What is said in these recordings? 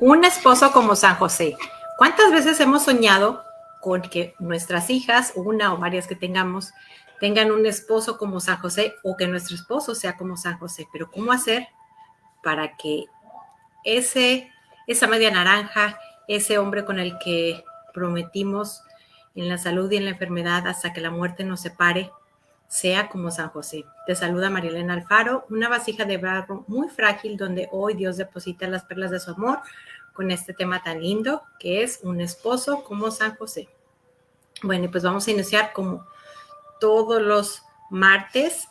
Un esposo como San José. ¿Cuántas veces hemos soñado con que nuestras hijas, una o varias que tengamos, tengan un esposo como San José o que nuestro esposo sea como San José? Pero ¿cómo hacer para que esa media naranja, ese hombre con el que prometimos en la salud y en la enfermedad hasta que la muerte nos separe, sea como San José? Te saluda Marilena Alfaro, una vasija de barro muy frágil donde hoy Dios deposita las perlas de su amor con este tema tan lindo que es un esposo como San José. Bueno, pues vamos a iniciar como todos los martes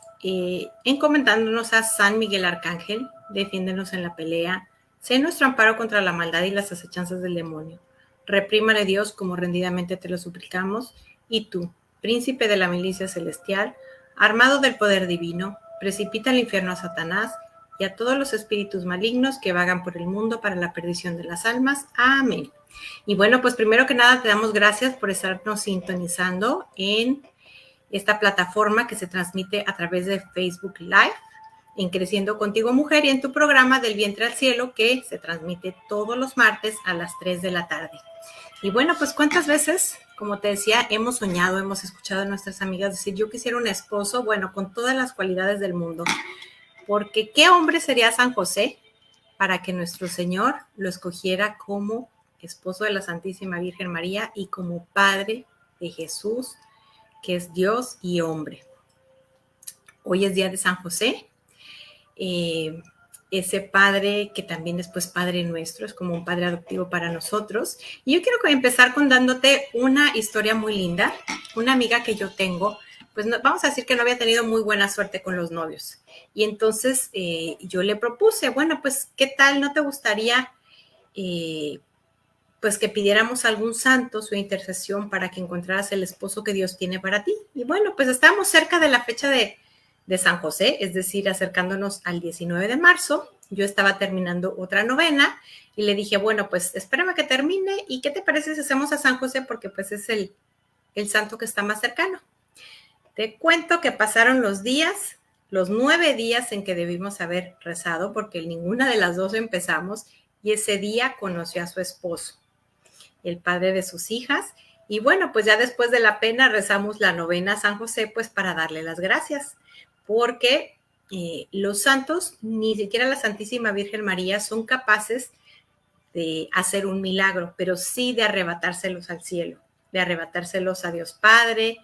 encomendándonos a San Miguel Arcángel, defiéndenos en la pelea, sé nuestro amparo contra la maldad y las acechanzas del demonio. Reprímale Dios como rendidamente te lo suplicamos, y tú, príncipe de la milicia celestial, armado del poder divino, precipita al infierno a Satanás y a todos los espíritus malignos que vagan por el mundo para la perdición de las almas. Amén. Y bueno, pues primero que nada te damos gracias por estarnos sintonizando en esta plataforma que se transmite a través de Facebook Live, en Creciendo Contigo Mujer, y en tu programa Del Vientre al Cielo, que se transmite todos los martes a las 3 de la tarde. Y bueno, pues cuántas veces, como te decía, hemos soñado, hemos escuchado a nuestras amigas decir, yo quisiera un esposo, bueno, con todas las cualidades del mundo, porque ¿qué hombre sería San José para que nuestro Señor lo escogiera como esposo de la Santísima Virgen María y como padre de Jesús, que es Dios y hombre? Hoy es día de San José, eh, ese padre que también es pues padre nuestro, es como un padre adoptivo para nosotros. Y yo quiero empezar dándote una historia muy linda. Una amiga que yo tengo, pues no, vamos a decir que no había tenido muy buena suerte con los novios. Y entonces yo le propuse, bueno, pues, ¿qué tal? ¿No te gustaría pues que pidiéramos a algún santo su intercesión para que encontraras el esposo que Dios tiene para ti? Y bueno, pues estamos cerca de la fecha de San José, es decir, acercándonos al 19 de marzo. Yo estaba terminando otra novena y le dije, bueno, pues espérame que termine, y ¿qué te parece si hacemos a San José? Porque pues es el santo que está más cercano. Te cuento que pasaron los días, los 9 días en que debimos haber rezado, porque ninguna de las dos empezamos, y ese día conoció a su esposo, el padre de sus hijas. Y bueno, pues ya después de la pena rezamos la novena a San José, pues para darle las gracias, porque los santos, ni siquiera la Santísima Virgen María, son capaces de hacer un milagro, pero sí de arrebatárselos al cielo, de arrebatárselos a Dios Padre,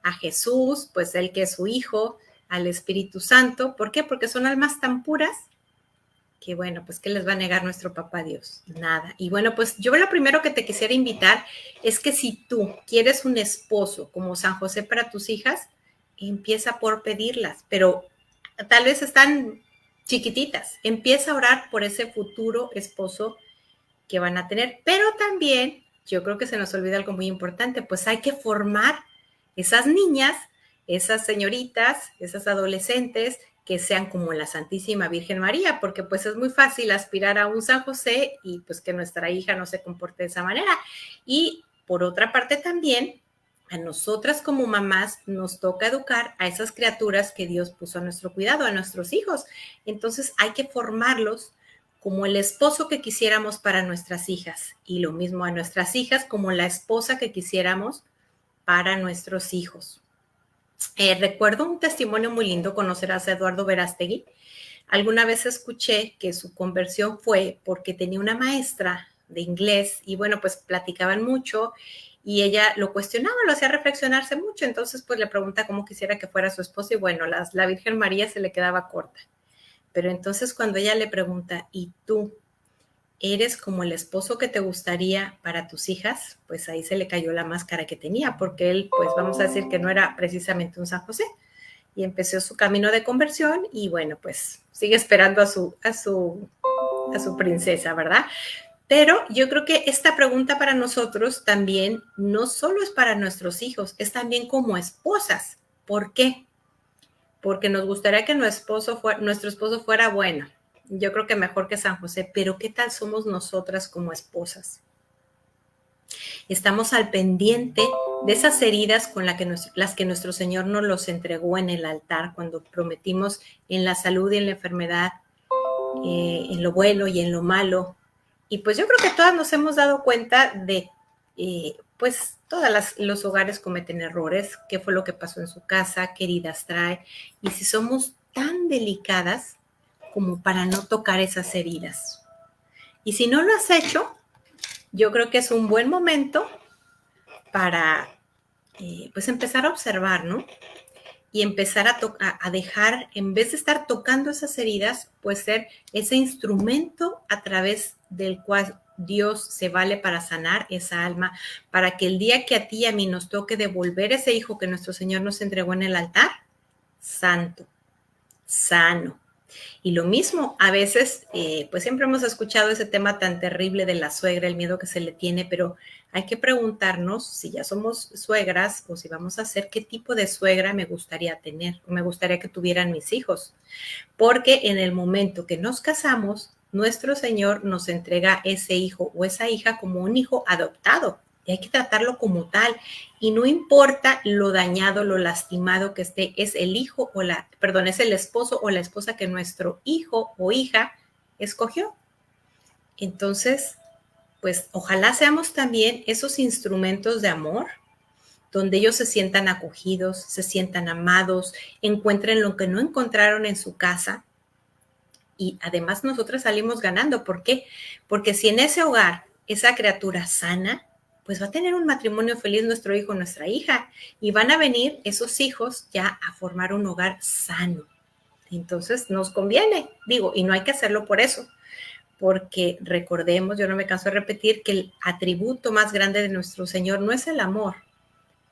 a Jesús, pues él que es su Hijo, al Espíritu Santo. ¿Por qué? Porque son almas tan puras que bueno, pues ¿qué les va a negar nuestro papá Dios? Nada. Y bueno, pues yo lo primero que te quisiera invitar es que si tú quieres un esposo como San José para tus hijas, empieza por pedirlas, pero tal vez están chiquititas. Empieza a orar por ese futuro esposo que van a tener, pero también yo creo que se nos olvida algo muy importante, pues hay que formar esas niñas, esas señoritas, esas adolescentes que sean como la Santísima Virgen María, porque pues es muy fácil aspirar a un San José y pues que nuestra hija no se comporte de esa manera. Y por otra parte también, a nosotras como mamás nos toca educar a esas criaturas que Dios puso a nuestro cuidado, a nuestros hijos. Entonces hay que formarlos como el esposo que quisiéramos para nuestras hijas, y lo mismo a nuestras hijas como la esposa que quisiéramos para nuestros hijos. Recuerdo un testimonio muy lindo, conocerás a Eduardo Verástegui. Alguna vez escuché que su conversión fue porque tenía una maestra de inglés y bueno, pues platicaban mucho y ella lo cuestionaba, lo hacía reflexionarse mucho. Entonces pues le pregunta cómo quisiera que fuera su esposo y bueno, la Virgen María se le quedaba corta. Pero entonces cuando ella le pregunta, ¿y tú eres como el esposo que te gustaría para tus hijas? Pues ahí se le cayó la máscara que tenía, porque él, pues vamos a decir que no era precisamente un San José. Y empezó su camino de conversión y bueno, pues sigue esperando a su princesa, ¿verdad? Pero yo creo que esta pregunta para nosotros también no solo es para nuestros hijos, es también como esposas. ¿Por qué? Porque nos gustaría que nuestro esposo fuera bueno. Yo creo que mejor que San José, pero ¿qué tal somos nosotras como esposas? Estamos al pendiente de esas heridas con las que nuestro Señor nos los entregó en el altar cuando prometimos en la salud y en la enfermedad, en lo bueno y en lo malo, Y pues yo creo que todas nos hemos dado cuenta de, pues todos los hogares cometen errores, qué fue lo que pasó en su casa, qué heridas trae, y si somos tan delicadas como para no tocar esas heridas. Y si no lo has hecho, yo creo que es un buen momento para pues empezar a observar, ¿no? Y empezar a dejar, en vez de estar tocando esas heridas, pues ser ese instrumento a través del cual Dios se vale para sanar esa alma, para que el día que a ti y a mí nos toque devolver ese hijo que nuestro Señor nos entregó en el altar, santo, sano. Y lo mismo, a veces, pues siempre hemos escuchado ese tema tan terrible de la suegra, el miedo que se le tiene, pero hay que preguntarnos si ya somos suegras o si vamos a ser, qué tipo de suegra me gustaría tener, o me gustaría que tuvieran mis hijos. Porque en el momento que nos casamos, nuestro Señor nos entrega ese hijo o esa hija como un hijo adoptado. Y hay que tratarlo como tal. Y no importa lo dañado, lo lastimado que esté, es el hijo o es el esposo o la esposa que nuestro hijo o hija escogió. Entonces, pues ojalá seamos también esos instrumentos de amor donde ellos se sientan acogidos, se sientan amados, encuentren lo que no encontraron en su casa. Y además nosotros salimos ganando. ¿Por qué? Porque si en ese hogar esa criatura sana, pues va a tener un matrimonio feliz nuestro hijo, nuestra hija, y van a venir esos hijos ya a formar un hogar sano. Entonces nos conviene, digo, y no hay que hacerlo por eso, porque recordemos, yo no me canso de repetir, que el atributo más grande de nuestro Señor no es el amor,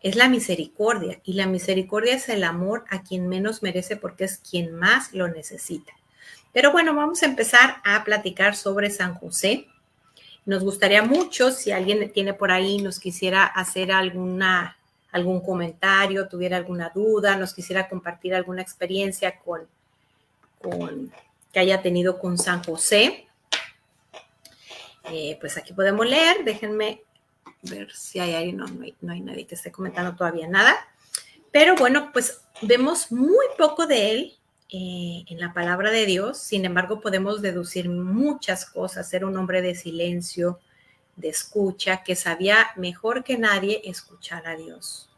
es la misericordia, y la misericordia es el amor a quien menos merece porque es quien más lo necesita. Pero bueno, vamos a empezar a platicar sobre San José. Nos gustaría mucho, si alguien tiene por ahí, nos quisiera hacer algún comentario, tuviera alguna duda, nos quisiera compartir alguna experiencia que haya tenido con San José. Pues aquí podemos leer, déjenme ver si hay alguien, no hay nadie que esté comentando todavía nada. Pero bueno, pues vemos muy poco de él en la palabra de Dios. Sin embargo, podemos deducir muchas cosas. Era un hombre de silencio, de escucha, que sabía mejor que nadie escuchar a Dios.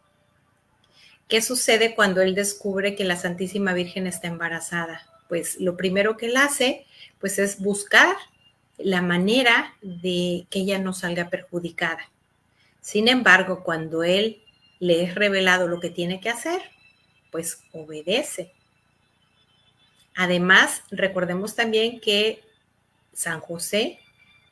¿Qué sucede cuando él descubre que la Santísima Virgen está embarazada? Pues lo primero que él hace, pues es buscar la manera de que ella no salga perjudicada. Sin embargo, cuando él le es revelado lo que tiene que hacer, pues obedece. Además, recordemos también que San José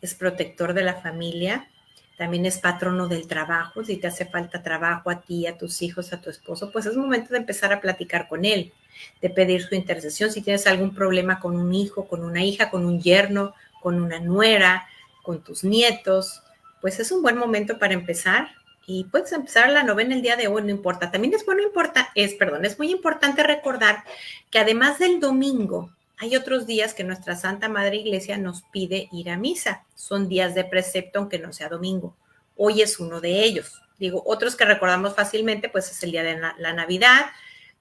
es protector de la familia, también es patrono del trabajo. Si te hace falta trabajo a ti, a tus hijos, a tu esposo, pues es momento de empezar a platicar con él, de pedir su intercesión. Si tienes algún problema con un hijo, con una hija, con un yerno, con una nuera, con tus nietos, pues es un buen momento para empezar. Y puedes empezar la novena el día de hoy, no importa. También es muy importante recordar que además del domingo, hay otros días que nuestra Santa Madre Iglesia nos pide ir a misa. Son días de precepto, aunque no sea domingo. Hoy es uno de ellos. Digo, otros que recordamos fácilmente, pues es el día de la Navidad,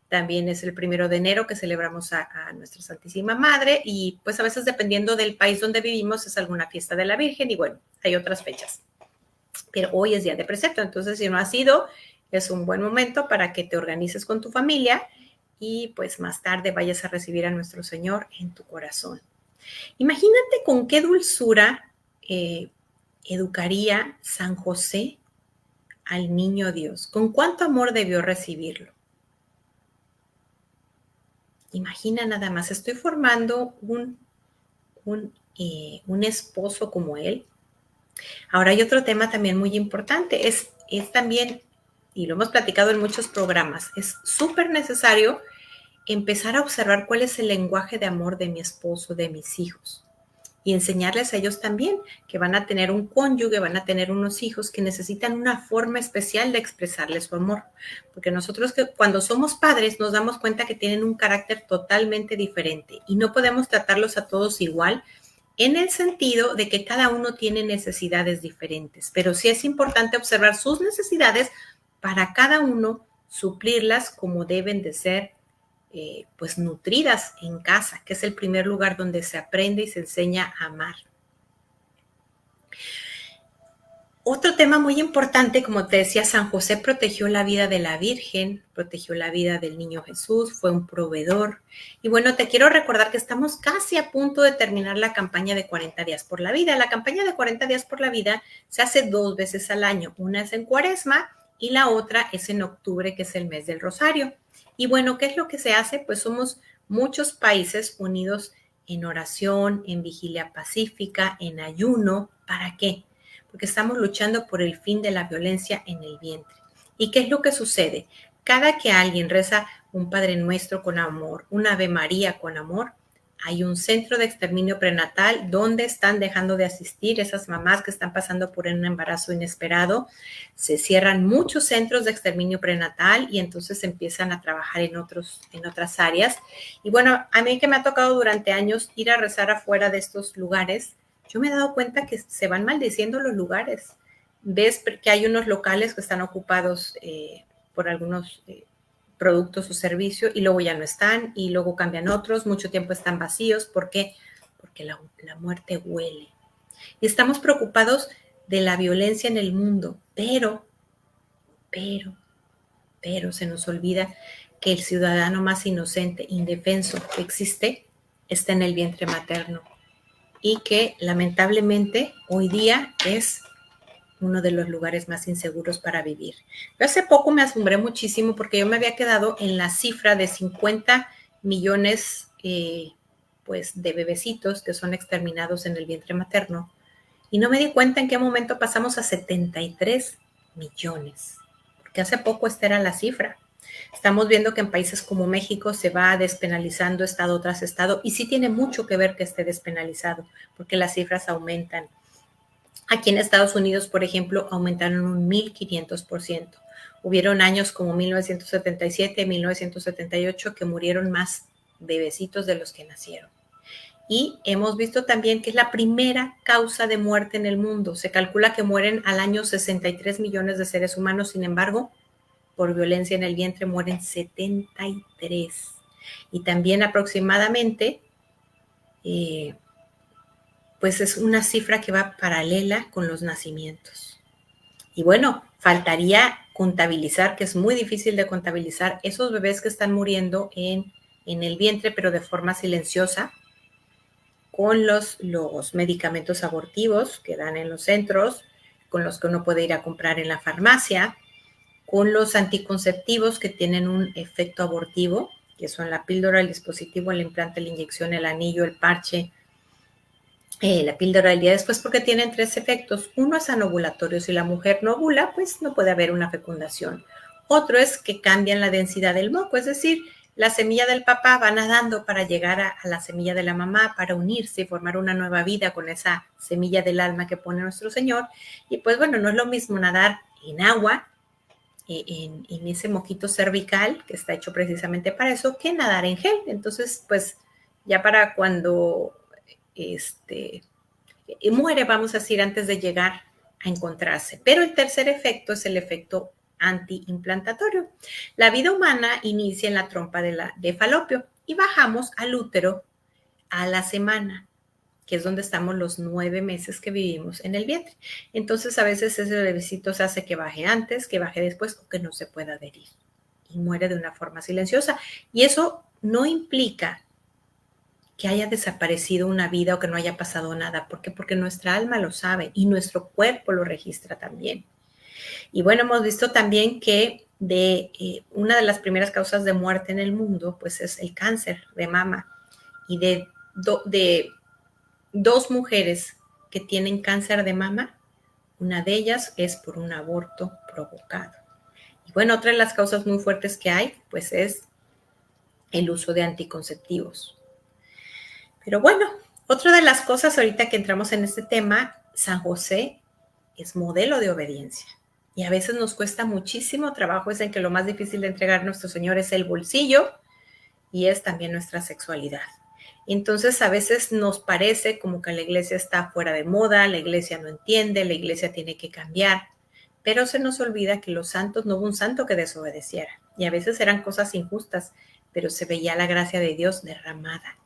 también es el 1 de enero que celebramos a nuestra Santísima Madre, y pues a veces dependiendo del país donde vivimos es alguna fiesta de la Virgen, y bueno, hay otras fechas. Pero hoy es día de precepto, entonces si no ha sido, es un buen momento para que te organices con tu familia y pues más tarde vayas a recibir a nuestro Señor en tu corazón. Imagínate con qué dulzura educaría San José al niño Dios, con cuánto amor debió recibirlo. Imagina nada más, estoy formando un esposo como él. Ahora hay otro tema también muy importante, es también, y lo hemos platicado en muchos programas, es súper necesario empezar a observar cuál es el lenguaje de amor de mi esposo, de mis hijos, y enseñarles a ellos también que van a tener un cónyuge, van a tener unos hijos que necesitan una forma especial de expresarles su amor, porque nosotros que cuando somos padres nos damos cuenta que tienen un carácter totalmente diferente y no podemos tratarlos a todos igual, en el sentido de que cada uno tiene necesidades diferentes, pero sí es importante observar sus necesidades para cada uno suplirlas como deben de ser, pues nutridas en casa, que es el primer lugar donde se aprende y se enseña a amar. Otro tema muy importante, como te decía, San José protegió la vida de la Virgen, protegió la vida del niño Jesús, fue un proveedor. Y bueno, te quiero recordar que estamos casi a punto de terminar la campaña de 40 días por la vida. La campaña de 40 días por la vida se hace 2 veces al año. Una es en Cuaresma y la otra es en octubre, que es el mes del Rosario. Y bueno, ¿qué es lo que se hace? Pues somos muchos países unidos en oración, en vigilia pacífica, en ayuno. ¿Para qué? Porque estamos luchando por el fin de la violencia en el vientre. ¿Y qué es lo que sucede? Cada que alguien reza un Padre Nuestro con amor, un Ave María con amor, hay un centro de exterminio prenatal donde están dejando de asistir esas mamás que están pasando por un embarazo inesperado. Se cierran muchos centros de exterminio prenatal y entonces empiezan a trabajar en otras áreas. Y bueno, a mí que me ha tocado durante años ir a rezar afuera de estos lugares, yo me he dado cuenta que se van maldiciendo los lugares. Ves que hay unos locales que están ocupados por algunos productos o servicios y luego ya no están y luego cambian otros, mucho tiempo están vacíos. ¿Por qué? Porque la muerte huele. Y estamos preocupados de la violencia en el mundo, pero, pero se nos olvida que el ciudadano más inocente, indefenso que existe, está en el vientre materno y que lamentablemente hoy día es uno de los lugares más inseguros para vivir. Yo hace poco me asombré muchísimo porque yo me había quedado en la cifra de 50 millones pues de bebecitos que son exterminados en el vientre materno y no me di cuenta en qué momento pasamos a 73 millones, porque hace poco esta era la cifra. Estamos viendo que en países como México se va despenalizando estado tras estado y sí tiene mucho que ver que esté despenalizado, porque las cifras aumentan. Aquí en Estados Unidos, por ejemplo, aumentaron un 1,500%. Hubieron años como 1977, 1978 que murieron más bebecitos de los que nacieron. Y hemos visto también que es la primera causa de muerte en el mundo. Se calcula que mueren al año 63 millones de seres humanos, sin embargo, por violencia en el vientre mueren 73. Y también aproximadamente pues es una cifra que va paralela con los nacimientos. Y bueno, faltaría contabilizar, que es muy difícil de contabilizar, esos bebés que están muriendo en el vientre, pero de forma silenciosa, con los medicamentos abortivos que dan en los centros, con los que uno puede ir a comprar en la farmacia, con los anticonceptivos que tienen un efecto abortivo, que son la píldora, el dispositivo, el implante, la inyección, el anillo, el parche, la píldora del día después, porque tienen 3 efectos. Uno es anovulatorio. Si la mujer no ovula, pues no puede haber una fecundación. Otro es que cambian la densidad del moco, es decir, la semilla del papá va nadando para llegar a la semilla de la mamá, para unirse y formar una nueva vida con esa semilla del alma que pone nuestro Señor. Y pues bueno, no es lo mismo nadar en agua, en ese moquito cervical, que está hecho precisamente para eso, que nadar en gel. Entonces, pues ya para cuando muere, vamos a decir, antes de llegar a encontrarse. Pero el tercer efecto es el efecto antiimplantatorio. La vida humana inicia en la trompa de Falopio y bajamos al útero a la semana, que es donde estamos los 9 meses que vivimos en el vientre. Entonces, a veces ese bebecito se hace que baje antes, que baje después o que no se pueda adherir y muere de una forma silenciosa. Y eso no implica que haya desaparecido una vida o que no haya pasado nada. ¿Por qué? Porque nuestra alma lo sabe y nuestro cuerpo lo registra también. Y bueno, hemos visto también que una de las primeras causas de muerte en el mundo, pues es el cáncer de mama. Y de 2 mujeres que tienen cáncer de mama, una de ellas es por un aborto provocado. Y bueno, otra de las causas muy fuertes que hay, pues es el uso de anticonceptivos. Pero bueno, otra de las cosas ahorita que entramos en este tema, San José es modelo de obediencia. Y a veces nos cuesta muchísimo trabajo, es en que lo más difícil de entregar a nuestro Señor es el bolsillo y es también nuestra sexualidad. Entonces a veces nos parece como que la iglesia está fuera de moda, la iglesia no entiende, la iglesia tiene que cambiar, pero se nos olvida que los santos, no hubo un santo que desobedeciera. Y a veces eran cosas injustas, pero se veía la gracia de Dios derramada.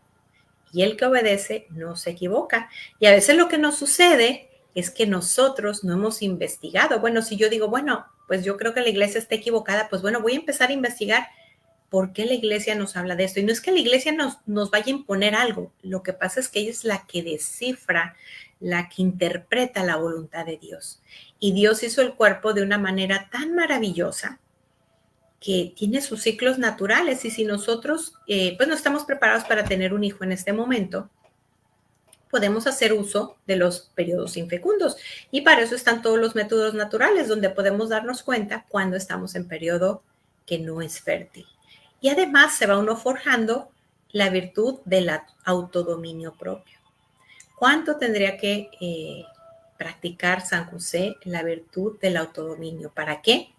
Y el que obedece no se equivoca. Y a veces lo que nos sucede es que nosotros no hemos investigado. Bueno, si yo digo, bueno, pues yo creo que la iglesia está equivocada, pues bueno, voy a empezar a investigar por qué la iglesia nos habla de esto. Y no es que la iglesia nos vaya a imponer algo, lo que pasa es que ella es la que descifra, la que interpreta la voluntad de Dios. Y Dios hizo el cuerpo de una manera tan maravillosa que tiene sus ciclos naturales, y si nosotros pues no estamos preparados para tener un hijo en este momento, podemos hacer uso de los periodos infecundos, y para eso están todos los métodos naturales donde podemos darnos cuenta cuando estamos en periodo que no es fértil. Y además se va uno forjando la virtud del autodominio propio. ¿Cuánto tendría que practicar San José la virtud del autodominio? ¿Para qué?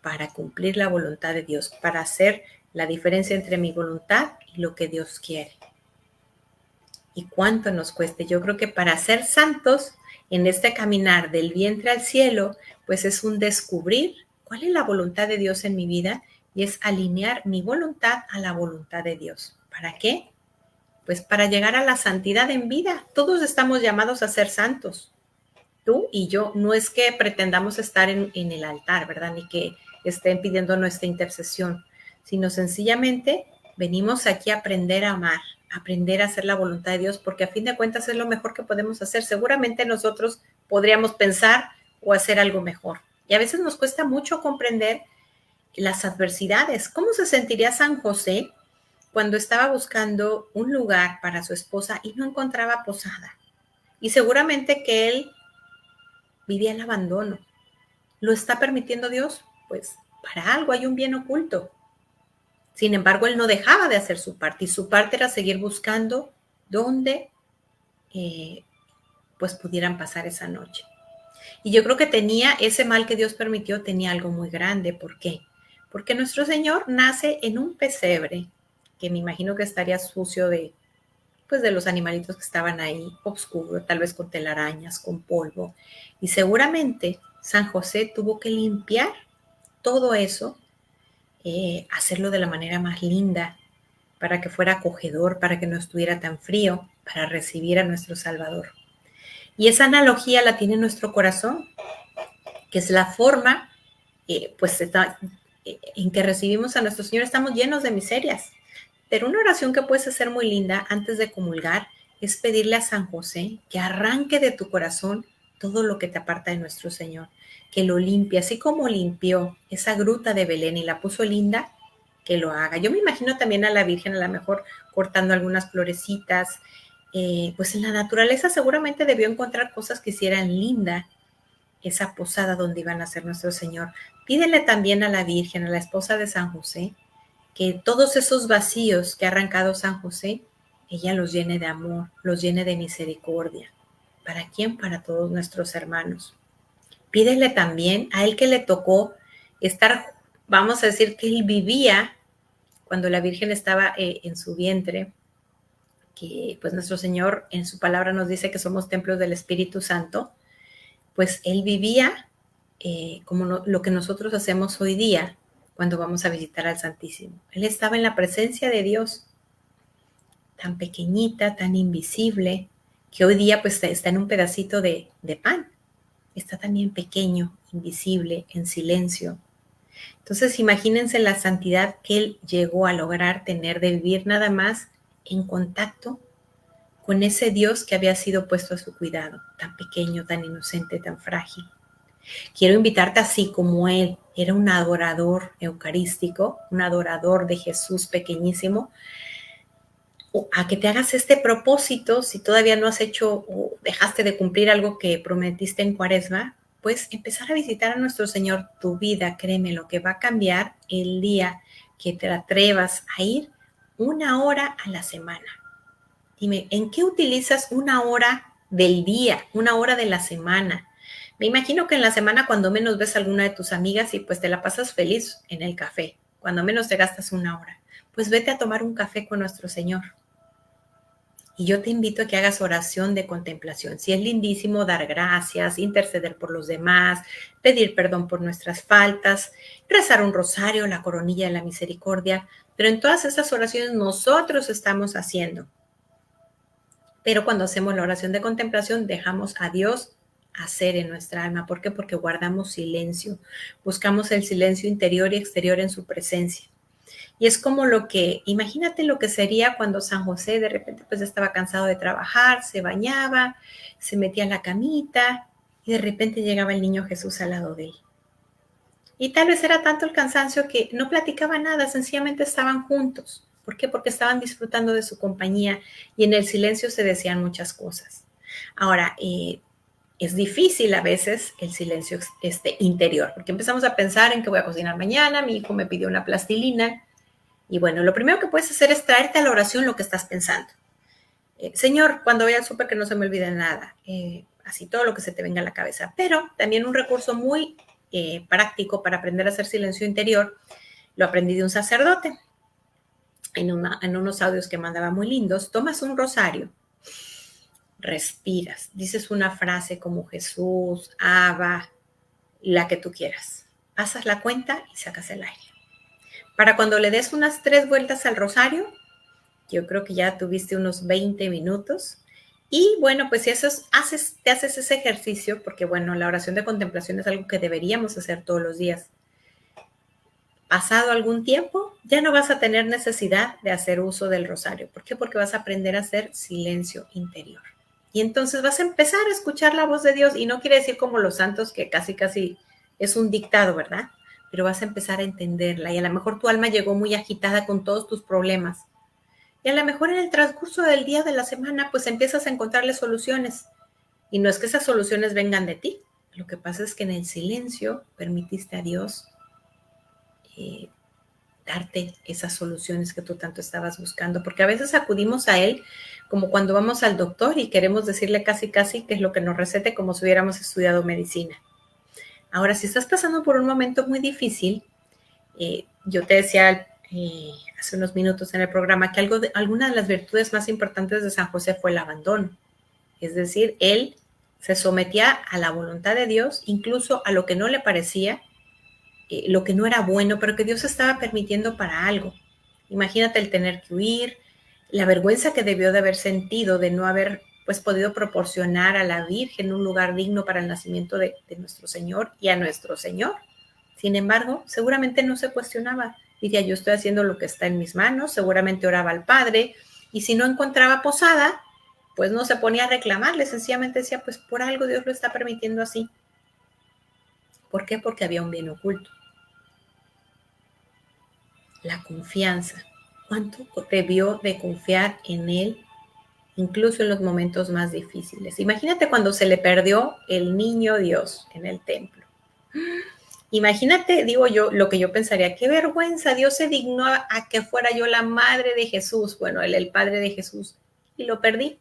Para cumplir la voluntad de Dios, para hacer la diferencia entre mi voluntad y lo que Dios quiere. ¿Y cuánto nos cueste? Yo creo que para ser santos en este caminar del vientre al cielo, pues es un descubrir cuál es la voluntad de Dios en mi vida, y es alinear mi voluntad a la voluntad de Dios. ¿Para qué? Pues para llegar a la santidad en vida. Todos estamos llamados a ser santos. Tú y yo, no es que pretendamos estar en el altar, ¿verdad? Ni que estén pidiendo nuestra intercesión, sino sencillamente venimos aquí a aprender a amar, a aprender a hacer la voluntad de Dios, porque a fin de cuentas es lo mejor que podemos hacer. Seguramente nosotros podríamos pensar o hacer algo mejor. Y a veces nos cuesta mucho comprender las adversidades. ¿Cómo se sentiría San José cuando estaba buscando un lugar para su esposa y no encontraba posada? Y seguramente que él vivía el abandono. ¿Lo está permitiendo Dios? Pues para algo hay un bien oculto. Sin embargo, él no dejaba de hacer su parte, y su parte era seguir buscando dónde pues pudieran pasar esa noche. Y yo creo que tenía ese mal que Dios permitió, tenía algo muy grande. ¿Por qué? Porque nuestro Señor nace en un pesebre, que me imagino que estaría sucio pues de los animalitos que estaban ahí, oscuro, tal vez con telarañas, con polvo. Y seguramente San José tuvo que limpiar todo eso, hacerlo de la manera más linda, para que fuera acogedor, para que no estuviera tan frío, para recibir a nuestro Salvador. Y esa analogía la tiene nuestro corazón, que es la forma pues en que recibimos a nuestro Señor. Estamos llenos de miserias. Pero una oración que puedes hacer muy linda antes de comulgar es pedirle a San José que arranque de tu corazón todo lo que te aparta de nuestro Señor, que lo limpie, así como limpió esa gruta de Belén y la puso linda, que lo haga. Yo me imagino también a la Virgen, a lo mejor cortando algunas florecitas, pues en la naturaleza seguramente debió encontrar cosas que hicieran linda esa posada donde iban a ser nuestro Señor. Pídele también a la Virgen, a la esposa de San José, que todos esos vacíos que ha arrancado San José, ella los llene de amor, los llene de misericordia. ¿Para quién? Para todos nuestros hermanos. Pídele también a él que le tocó estar, vamos a decir que él vivía cuando la Virgen estaba en su vientre, que pues nuestro Señor en su palabra nos dice que somos templos del Espíritu Santo. Pues él vivía como lo que nosotros hacemos hoy día cuando vamos a visitar al Santísimo. Él estaba en la presencia de Dios, tan pequeñita, tan invisible, que hoy día pues está en un pedacito de pan. Está también pequeño, invisible, en silencio. Entonces imagínense la santidad que él llegó a lograr tener, de vivir nada más en contacto con ese Dios que había sido puesto a su cuidado, tan pequeño, tan inocente, tan frágil. Quiero invitarte, así como él era un adorador eucarístico, un adorador de Jesús pequeñísimo, a que te hagas este propósito. Si todavía no has hecho o dejaste de cumplir algo que prometiste en Cuaresma, pues empezar a visitar a nuestro Señor. Tu vida, créeme, lo que va a cambiar el día que te atrevas a ir 1 hora a la semana. Dime, ¿en qué utilizas 1 hora del día, 1 hora de la semana? Me imagino que en la semana cuando menos ves a alguna de tus amigas y pues te la pasas feliz en el café, cuando menos te gastas 1 hora. Pues vete a tomar un café con nuestro Señor. Y yo te invito a que hagas oración de contemplación. Sí, es lindísimo dar gracias, interceder por los demás, pedir perdón por nuestras faltas, rezar un rosario, la coronilla de la misericordia, pero en todas estas oraciones nosotros estamos haciendo. Pero cuando hacemos la oración de contemplación, dejamos a Dios hacer en nuestra alma. ¿Por qué? Porque guardamos silencio, buscamos el silencio interior y exterior en su presencia. Y es como imagínate lo que sería cuando San José de repente pues estaba cansado de trabajar, se bañaba, se metía en la camita y de repente llegaba el niño Jesús al lado de él. Y tal vez era tanto el cansancio que no platicaba nada, sencillamente estaban juntos. ¿Por qué? Porque estaban disfrutando de su compañía y en el silencio se decían muchas cosas. Ahora, es difícil a veces el silencio interior, porque empezamos a pensar en que voy a cocinar mañana, mi hijo me pidió una plastilina, y bueno, lo primero que puedes hacer es traerte a la oración lo que estás pensando. Señor, cuando vaya al súper que no se me olvide nada, así todo lo que se te venga a la cabeza. Pero también un recurso muy práctico para aprender a hacer silencio interior, lo aprendí de un sacerdote en unos audios que mandaba muy lindos. Tomas un rosario, respiras, dices una frase como Jesús, Abba, la que tú quieras. Pasas la cuenta y sacas el aire. Para cuando le des unas 3 vueltas al rosario, yo creo que ya tuviste unos 20 minutos. Y bueno, pues si te haces ese ejercicio, porque bueno, la oración de contemplación es algo que deberíamos hacer todos los días. Pasado algún tiempo, ya no vas a tener necesidad de hacer uso del rosario. ¿Por qué? Porque vas a aprender a hacer silencio interior. Y entonces vas a empezar a escuchar la voz de Dios, y no quiere decir como los santos que casi es un dictado, ¿verdad? Pero vas a empezar a entenderla, y a lo mejor tu alma llegó muy agitada con todos tus problemas. Y a lo mejor en el transcurso del día, de la semana, pues empiezas a encontrarle soluciones. Y no es que esas soluciones vengan de ti. Lo que pasa es que en el silencio permitiste a Dios darte esas soluciones que tú tanto estabas buscando. Porque a veces acudimos a Él como cuando vamos al doctor y queremos decirle casi que es lo que nos recete, como si hubiéramos estudiado medicina. Ahora, si estás pasando por un momento muy difícil, yo te decía hace unos minutos en el programa que alguna de las virtudes más importantes de San José fue el abandono. Es decir, él se sometía a la voluntad de Dios, incluso a lo que no le parecía, lo que no era bueno, pero que Dios estaba permitiendo para algo. Imagínate el tener que huir, la vergüenza que debió de haber sentido de no haber pues podido proporcionar a la Virgen un lugar digno para el nacimiento de nuestro Señor y a nuestro Señor. Sin embargo, seguramente no se cuestionaba. Diría, yo estoy haciendo lo que está en mis manos, seguramente oraba al Padre, y si no encontraba posada, pues no se ponía a reclamarle, sencillamente decía, pues por algo Dios lo está permitiendo así. ¿Por qué? Porque había un bien oculto. La confianza. ¿Cuánto debió de confiar en Él, incluso en los momentos más difíciles? Imagínate cuando se le perdió el niño Dios en el templo. Imagínate, digo yo, lo que yo pensaría, qué vergüenza, Dios se dignó a que fuera yo la madre de Jesús, bueno, él el padre de Jesús, y lo perdí.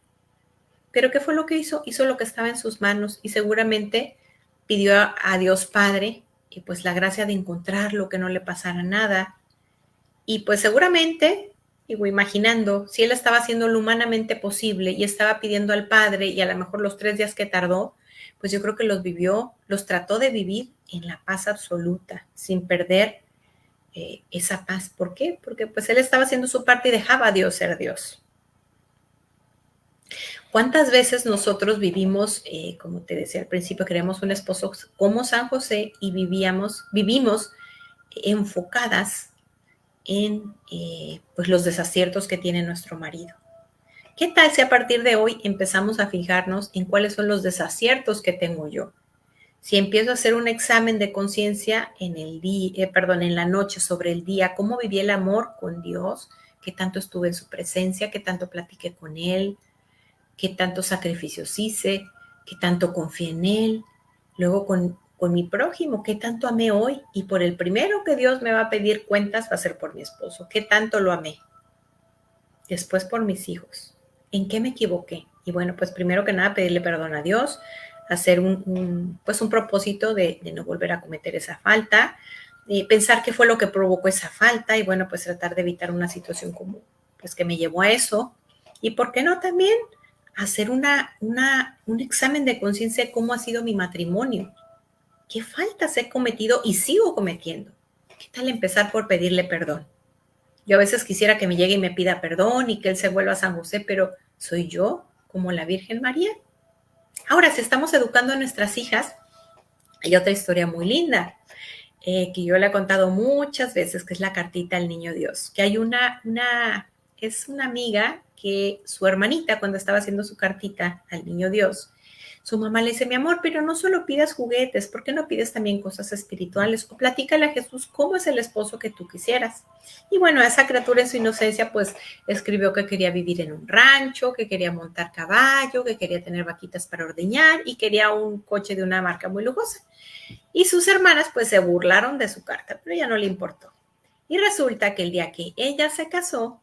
Pero ¿qué fue lo que hizo? Hizo lo que estaba en sus manos y seguramente pidió a Dios Padre y pues la gracia de encontrarlo, que no le pasara nada. Y pues seguramente, digo, imaginando, si él estaba haciendo lo humanamente posible y estaba pidiendo al Padre, y a lo mejor los 3 días que tardó, pues yo creo que los trató de vivir en la paz absoluta, sin perder esa paz. ¿Por qué? Porque pues él estaba haciendo su parte y dejaba a Dios ser Dios. ¿Cuántas veces nosotros vivimos, como te decía al principio, queremos un esposo como San José y vivimos enfocadas en pues los desaciertos que tiene nuestro marido? ¿Qué tal si a partir de hoy empezamos a fijarnos en cuáles son los desaciertos que tengo yo? Si empiezo a hacer un examen de conciencia en la noche sobre el día, cómo viví el amor con Dios, qué tanto estuve en su presencia, qué tanto platiqué con Él, qué tantos sacrificios hice, qué tanto confié en Él. Luego con mi prójimo, qué tanto amé hoy. Y por el primero que Dios me va a pedir cuentas va a ser por mi esposo, qué tanto lo amé. Después por mis hijos, ¿en qué me equivoqué? Y bueno, pues primero que nada pedirle perdón a Dios, hacer un propósito de no volver a cometer esa falta, pensar qué fue lo que provocó esa falta y bueno, pues tratar de evitar una situación como pues que me llevó a eso. Y por qué no también hacer un examen de conciencia de cómo ha sido mi matrimonio, qué faltas he cometido y sigo cometiendo. ¿Qué tal empezar por pedirle perdón? Yo a veces quisiera que me llegue y me pida perdón y que él se vuelva a San José, pero ¿soy yo como la Virgen María? Ahora, si estamos educando a nuestras hijas, hay otra historia muy linda que yo le he contado muchas veces, que es la cartita al niño Dios, que hay es una amiga que su hermanita cuando estaba haciendo su cartita al niño Dios, su mamá le dice, mi amor, pero no solo pidas juguetes, ¿por qué no pides también cosas espirituales? O platícale a Jesús cómo es el esposo que tú quisieras. Y bueno, esa criatura en su inocencia pues escribió que quería vivir en un rancho, que quería montar caballo, que quería tener vaquitas para ordeñar y quería un coche de una marca muy lujosa. Y sus hermanas pues se burlaron de su carta, pero ya no le importó. Y resulta que el día que ella se casó,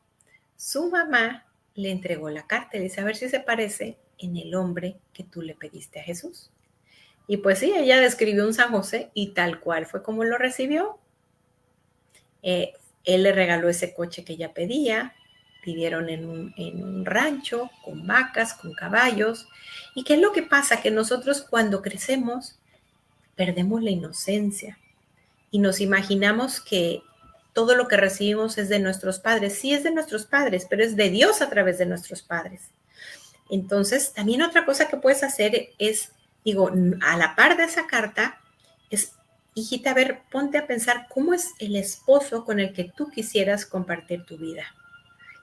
su mamá le entregó la carta y le dice, a ver si se parece en el hombre que tú le pediste a Jesús. Y pues sí, ella describió un San José y tal cual fue como lo recibió. Él le regaló ese coche que ella pedía, vivieron en un rancho con vacas, con caballos. ¿Y qué es lo que pasa? Que nosotros cuando crecemos perdemos la inocencia y nos imaginamos que todo lo que recibimos es de nuestros padres. Sí, es de nuestros padres, pero es de Dios a través de nuestros padres. Entonces, también otra cosa que puedes hacer es, digo, a la par de esa carta, es, hijita, a ver, ponte a pensar cómo es el esposo con el que tú quisieras compartir tu vida.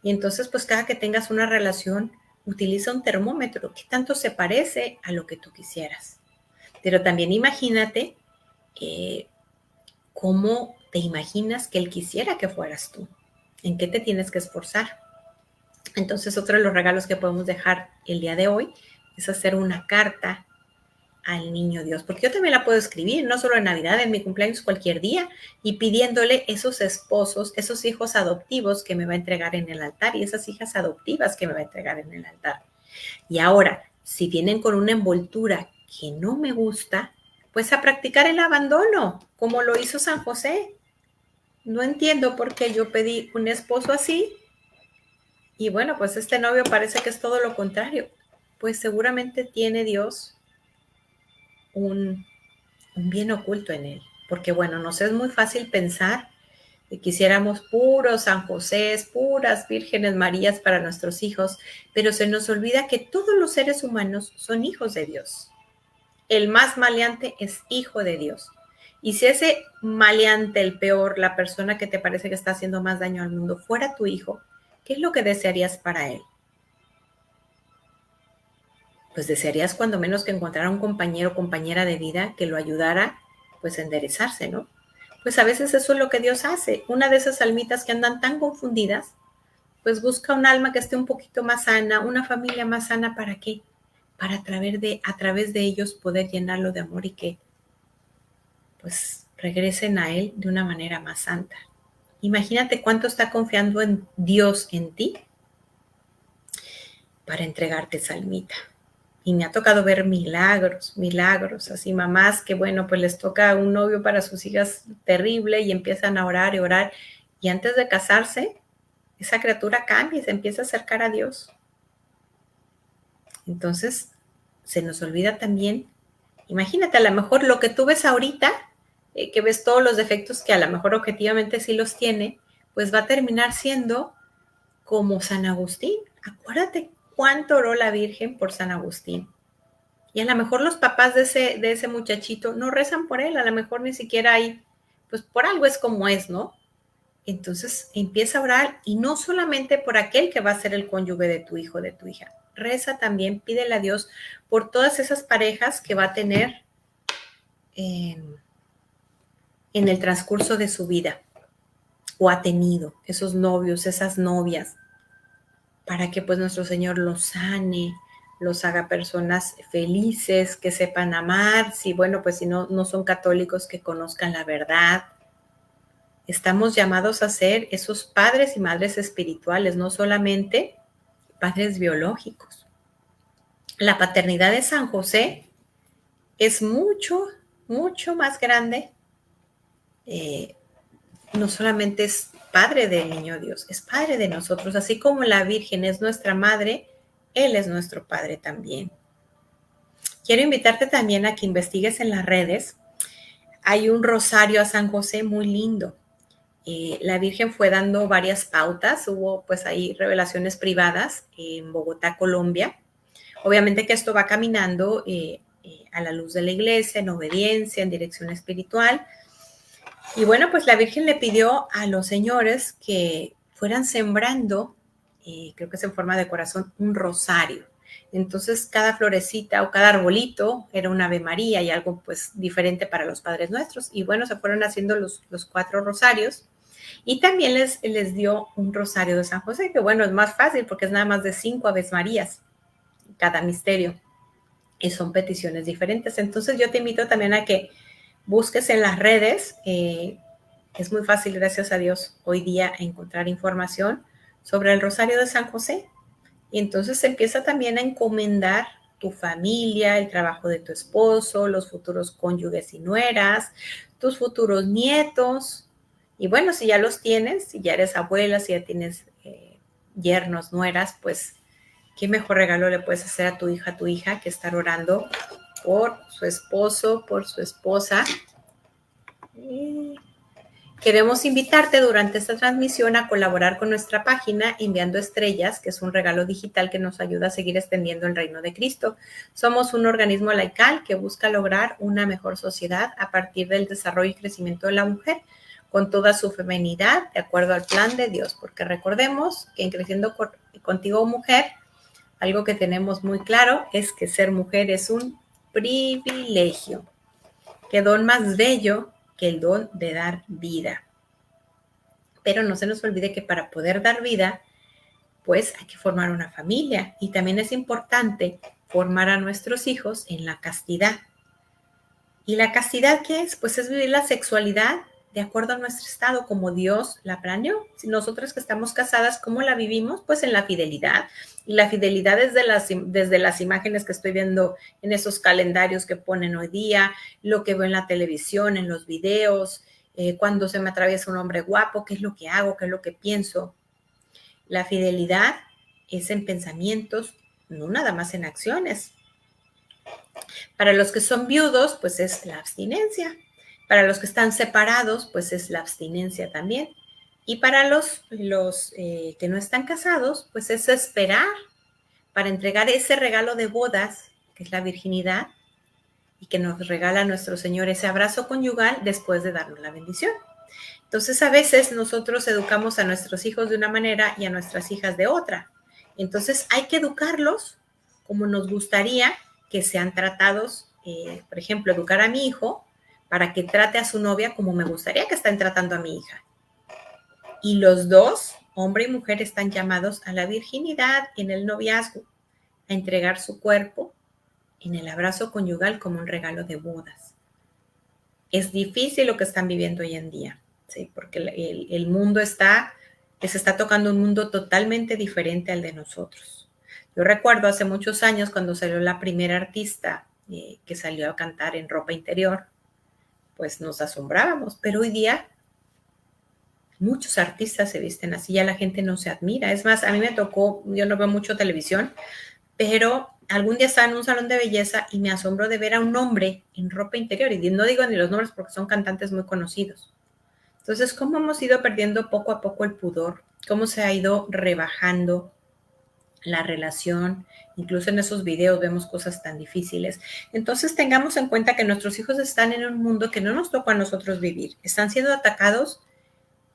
Y entonces, pues cada que tengas una relación, utiliza un termómetro. ¿Qué tanto se parece a lo que tú quisieras? Pero también imagínate cómo te imaginas que él quisiera que fueras tú. ¿En qué te tienes que esforzar? Entonces, otro de los regalos que podemos dejar el día de hoy es hacer una carta al niño Dios, porque yo también la puedo escribir, no solo en Navidad, en mi cumpleaños, cualquier día, y pidiéndole esos esposos, esos hijos adoptivos que me va a entregar en el altar y esas hijas adoptivas que me va a entregar en el altar. Y ahora, si vienen con una envoltura que no me gusta, pues a practicar el abandono, como lo hizo San José. No entiendo por qué yo pedí un esposo así y bueno, pues este novio parece que es todo lo contrario. Pues seguramente tiene Dios un bien oculto en él. Porque bueno, nos es muy fácil pensar que quisiéramos puros San Josés, puras Vírgenes Marías para nuestros hijos, pero se nos olvida que todos los seres humanos son hijos de Dios. El más maleante es hijo de Dios. Y si ese maleante, el peor, la persona que te parece que está haciendo más daño al mundo, fuera tu hijo, ¿qué es lo que desearías para él? Pues desearías cuando menos que encontrara un compañero o compañera de vida que lo ayudara pues a enderezarse, ¿no? Pues a veces eso es lo que Dios hace. Una de esas almitas que andan tan confundidas, pues busca un alma que esté un poquito más sana, una familia más sana, ¿para qué? Para a través de ellos poder llenarlo de amor y que pues regresen a Él de una manera más santa. Imagínate cuánto está confiando en Dios en ti para entregarte esa almita. Y me ha tocado ver milagros, milagros, así mamás que bueno, pues les toca un novio para sus hijas terrible y empiezan a orar y orar. Y antes de casarse, esa criatura cambia y se empieza a acercar a Dios. Entonces, se nos olvida también, imagínate, a lo mejor lo que tú ves ahorita, que ves todos los defectos que a lo mejor objetivamente sí los tiene, pues va a terminar siendo como San Agustín. Acuérdate cuánto oró la Virgen por San Agustín. Y a lo mejor los papás de ese muchachito no rezan por él, a lo mejor ni siquiera hay, pues por algo es como es, ¿no? Entonces empieza a orar y no solamente por aquel que va a ser el cónyuge de tu hijo, de tu hija. Reza también, pídele a Dios por todas esas parejas que va a tener en el transcurso de su vida o ha tenido, esos novios, esas novias, para que pues nuestro Señor los sane, los haga personas felices, que sepan amar, si bueno, pues si no son católicos, que conozcan la verdad. Estamos llamados a ser esos padres y madres espirituales, no solamente padres biológicos. La paternidad de San José es mucho, mucho más grande. No solamente es padre del niño Dios, es padre de nosotros, así como la Virgen es nuestra madre, Él es nuestro padre también. Quiero invitarte también a que investigues en las redes. Hay un rosario a San José muy lindo. La Virgen fue dando varias pautas, hubo pues ahí revelaciones privadas en Bogotá, Colombia. Obviamente que esto va caminando a la luz de la iglesia, en obediencia, en dirección espiritual. Y bueno, pues la Virgen le pidió a los señores que fueran sembrando, creo que es en forma de corazón, un rosario. Entonces cada florecita o cada arbolito era una Ave María y algo pues diferente para los Padres Nuestros. Y bueno, se fueron haciendo los 4 rosarios. Y también les dio un rosario de San José, que bueno, es más fácil porque es nada más de 5 Aves Marías cada misterio. Y son peticiones diferentes. Entonces yo te invito también a que busques en las redes. Es muy fácil, gracias a Dios, hoy día encontrar información sobre el Rosario de San José. Y entonces empieza también a encomendar tu familia, el trabajo de tu esposo, los futuros cónyuges y nueras, tus futuros nietos. Y bueno, si ya los tienes, si ya eres abuela, si ya tienes yernos, nueras, pues qué mejor regalo le puedes hacer a tu hija, que estar orando por su esposo, por su esposa. Queremos invitarte durante esta transmisión a colaborar con nuestra página enviando estrellas, que es un regalo digital que nos ayuda a seguir extendiendo el reino de Cristo. Somos un organismo laical que busca lograr una mejor sociedad a partir del desarrollo y crecimiento de la mujer, con toda su feminidad, de acuerdo al plan de Dios. Porque recordemos que en Creciendo Contigo Mujer, algo que tenemos muy claro es que ser mujer es un privilegio. Qué don más bello que el don de dar vida. Pero no se nos olvide que para poder dar vida, pues hay que formar una familia. Y también es importante formar a nuestros hijos en la castidad. ¿Y la castidad qué es? Pues es vivir la sexualidad de acuerdo a nuestro estado, como Dios la planeó. Si nosotras que estamos casadas, ¿cómo la vivimos? Pues en la fidelidad. Y la fidelidad es desde las imágenes que estoy viendo en esos calendarios que ponen hoy día, lo que veo en la televisión, en los videos, cuando se me atraviesa un hombre guapo, qué es lo que hago, qué es lo que pienso. La fidelidad es en pensamientos, no nada más en acciones. Para los que son viudos, pues es la abstinencia. Para los que están separados, pues es la abstinencia también. Y para los que no están casados, pues es esperar para entregar ese regalo de bodas, que es la virginidad, y que nos regala nuestro Señor ese abrazo conyugal después de darnos la bendición. Entonces, a veces nosotros educamos a nuestros hijos de una manera y a nuestras hijas de otra. Entonces, hay que educarlos como nos gustaría que sean tratados. Por ejemplo, educar a mi hijo para que trate a su novia como me gustaría que estén tratando a mi hija. Y los dos, hombre y mujer, están llamados a la virginidad en el noviazgo, a entregar su cuerpo en el abrazo conyugal como un regalo de bodas. Es difícil lo que están viviendo hoy en día, ¿sí? Porque el mundo les está tocando un mundo totalmente diferente al de nosotros. Yo recuerdo hace muchos años cuando salió la primera artista que salió a cantar en ropa interior, pues nos asombrábamos, pero hoy día muchos artistas se visten así, ya la gente no se admira. Es más, a mí me tocó, yo no veo mucho televisión, pero algún día estaba en un salón de belleza y me asombró de ver a un hombre en ropa interior, y no digo ni los nombres porque son cantantes muy conocidos. Entonces, ¿cómo hemos ido perdiendo poco a poco el pudor? ¿Cómo se ha ido rebajando la relación? Incluso en esos videos vemos cosas tan difíciles. Entonces, tengamos en cuenta que nuestros hijos están en un mundo que no nos tocó a nosotros vivir. Están siendo atacados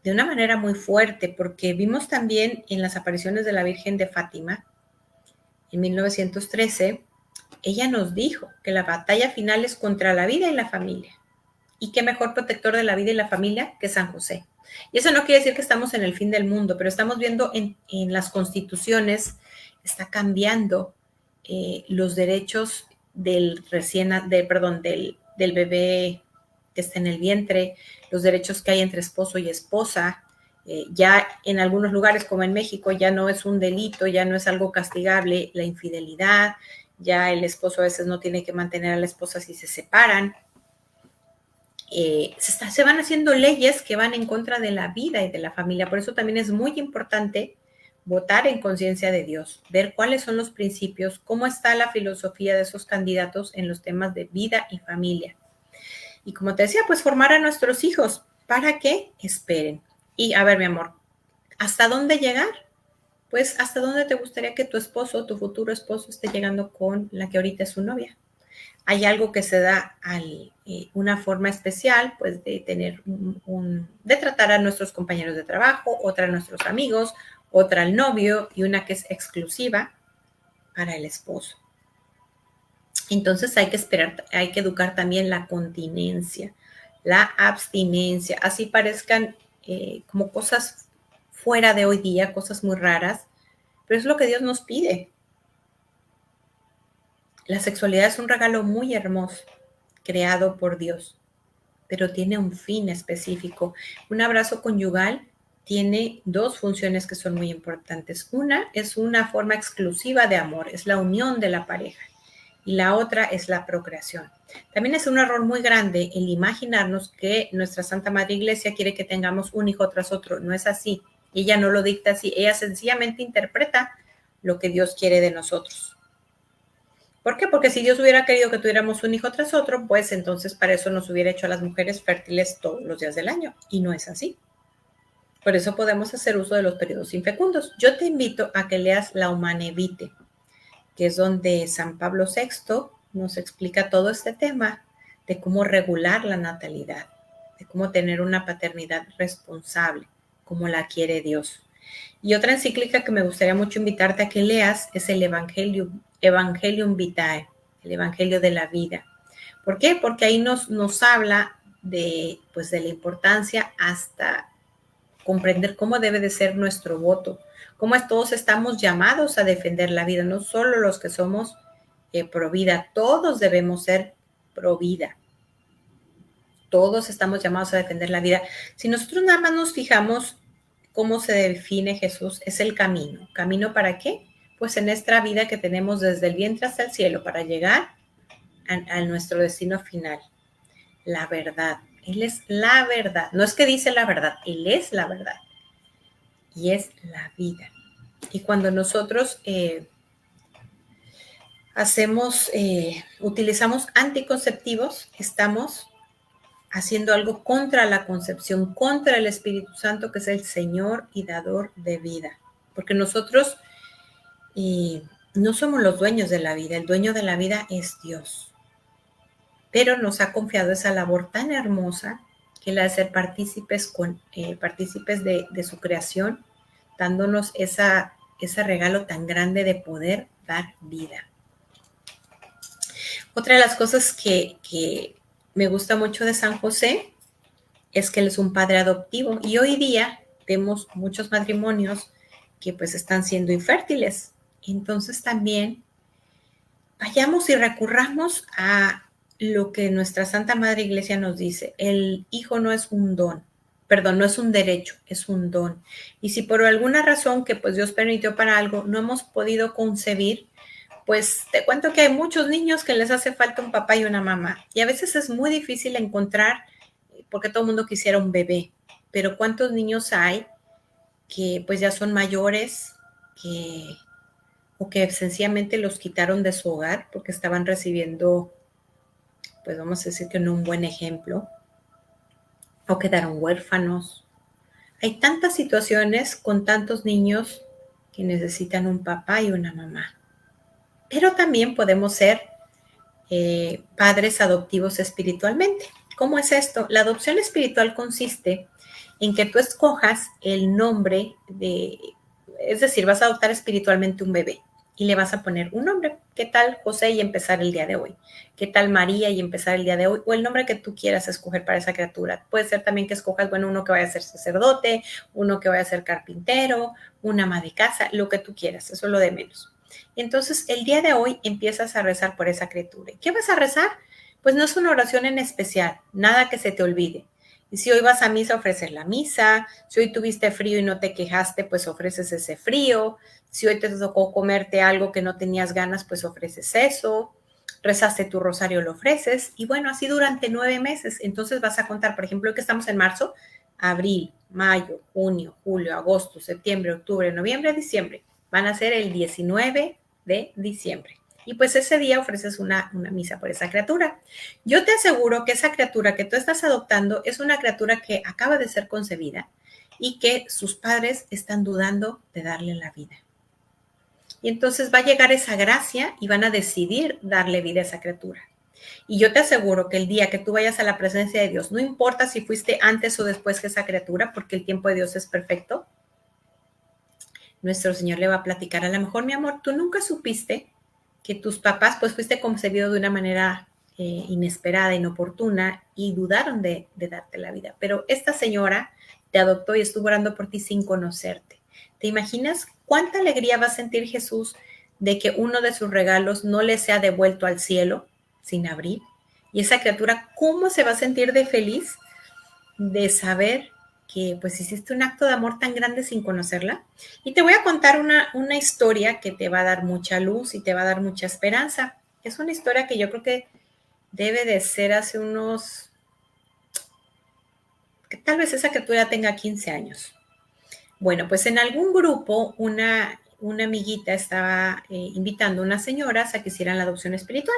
de una manera muy fuerte, porque vimos también en las apariciones de la Virgen de Fátima, en 1913, ella nos dijo que la batalla final es contra la vida y la familia. Y qué mejor protector de la vida y la familia que San José. Y eso no quiere decir que estamos en el fin del mundo, pero estamos viendo en las constituciones, está cambiando los derechos del bebé que está en el vientre, los derechos que hay entre esposo y esposa. Ya en algunos lugares, como en México, ya no es un delito, ya no es algo castigable la infidelidad, ya el esposo a veces no tiene que mantener a la esposa si se separan. Se van haciendo leyes que van en contra de la vida y de la familia. Por eso también es muy importante votar en conciencia de Dios, ver cuáles son los principios, cómo está la filosofía de esos candidatos en los temas de vida y familia. Y como te decía, pues formar a nuestros hijos para que esperen. Y a ver, mi amor, ¿hasta dónde llegar? pues hasta dónde te gustaría que tu esposo, tu futuro esposo, esté llegando con la que ahorita es su novia. Hay algo que se da una forma especial, pues de tener de tratar a nuestros compañeros de trabajo, otra a nuestros amigos, otra al novio y una que es exclusiva para el esposo. Entonces hay que esperar, hay que educar también la continencia, la abstinencia, así parezcan como cosas fuera de hoy día, cosas muy raras, pero es lo que Dios nos pide. La sexualidad es un regalo muy hermoso, creado por Dios, pero tiene un fin específico. Un abrazo conyugal tiene dos funciones que son muy importantes. Una es una forma exclusiva de amor, es la unión de la pareja. Y la otra es la procreación. También es un error muy grande el imaginarnos que nuestra Santa Madre Iglesia quiere que tengamos un hijo tras otro. No es así. Ella no lo dicta así. Ella sencillamente interpreta lo que Dios quiere de nosotros. ¿Por qué? Porque si Dios hubiera querido que tuviéramos un hijo tras otro, pues entonces para eso nos hubiera hecho a las mujeres fértiles todos los días del año. Y no es así. Por eso podemos hacer uso de los periodos infecundos. Yo te invito a que leas la Humanae Vitae, que es donde San Pablo VI nos explica todo este tema de cómo regular la natalidad, de cómo tener una paternidad responsable, como la quiere Dios. Y otra encíclica que me gustaría mucho invitarte a que leas es el Evangelium Vitae, el Evangelio de la Vida. ¿Por qué? Porque ahí nos habla pues de la importancia hasta comprender cómo debe de ser nuestro voto, cómo todos estamos llamados a defender la vida, no solo los que somos pro vida, todos debemos ser pro vida. Todos estamos llamados a defender la vida. Si nosotros nada más nos fijamos cómo se define Jesús, es el camino. ¿Camino para qué? Pues en nuestra vida que tenemos desde el vientre hasta el cielo para llegar a nuestro destino final. La verdad. Él es la verdad. No es que dice la verdad, Él es la verdad. Y es la vida. Y cuando nosotros utilizamos anticonceptivos, estamos haciendo algo contra la concepción, contra el Espíritu Santo, que es el Señor y dador de vida. Porque nosotros no somos los dueños de la vida, el dueño de la vida es Dios. Pero nos ha confiado esa labor tan hermosa que la de ser partícipes de su creación, dándonos ese regalo tan grande de poder dar vida. Otra de las cosas que me gusta mucho de San José es que él es un padre adoptivo y hoy día vemos muchos matrimonios que pues están siendo infértiles. Entonces también vayamos y recurramos a lo que nuestra Santa Madre Iglesia nos dice. El hijo no es un don, perdón, no es un derecho, es un don. Y si por alguna razón que pues Dios permitió para algo no hemos podido concebir, pues te cuento que hay muchos niños que les hace falta un papá y una mamá. Y a veces es muy difícil encontrar, porque todo el mundo quisiera un bebé. Pero ¿cuántos niños hay que pues ya son mayores, o que sencillamente los quitaron de su hogar porque estaban recibiendo, pues vamos a decir que no un buen ejemplo, o quedaron huérfanos? Hay tantas situaciones con tantos niños que necesitan un papá y una mamá. Pero también podemos ser padres adoptivos espiritualmente. ¿Cómo es esto? La adopción espiritual consiste en que tú escojas el nombre es decir, vas a adoptar espiritualmente un bebé y le vas a poner un nombre. ¿Qué tal José y empezar el día de hoy? ¿Qué tal María y empezar el día de hoy? O el nombre que tú quieras escoger para esa criatura. Puede ser también que escojas, bueno, uno que vaya a ser sacerdote, uno que vaya a ser carpintero, una ama de casa, lo que tú quieras, eso es lo de menos. Entonces, el día de hoy empiezas a rezar por esa criatura. ¿Qué vas a rezar? Pues no es una oración en especial, nada que se te olvide. Y si hoy vas a misa, ofreces la misa. Si hoy tuviste frío y no te quejaste, pues ofreces ese frío. Si hoy te tocó comerte algo que no tenías ganas, pues ofreces eso. Rezaste tu rosario, lo ofreces. Y bueno, así durante 9 meses. Entonces vas a contar, por ejemplo, que estamos en marzo, abril, mayo, junio, julio, agosto, septiembre, octubre, noviembre, diciembre. Van a ser el 19 de diciembre. Y pues ese día ofreces una misa por esa criatura. Yo te aseguro que esa criatura que tú estás adoptando es una criatura que acaba de ser concebida y que sus padres están dudando de darle la vida. Y entonces va a llegar esa gracia y van a decidir darle vida a esa criatura. Y yo te aseguro que el día que tú vayas a la presencia de Dios, no importa si fuiste antes o después que esa criatura, porque el tiempo de Dios es perfecto, nuestro Señor le va a platicar, a lo mejor, mi amor, tú nunca supiste que tus papás, pues fuiste concebido de una manera inesperada, inoportuna, y dudaron de darte la vida. Pero esta señora te adoptó y estuvo orando por ti sin conocerte. ¿Te imaginas cuánta alegría va a sentir Jesús de que uno de sus regalos no le sea devuelto al cielo sin abrir? Y esa criatura, ¿cómo se va a sentir de feliz de saber que pues hiciste un acto de amor tan grande sin conocerla? Y te voy a contar una historia que te va a dar mucha luz y te va a dar mucha esperanza. Es una historia que yo creo que debe de ser hace unos, que tal vez esa criatura tenga 15 años. Bueno, pues en algún grupo una amiguita estaba invitando a unas señoras a que hicieran la adopción espiritual.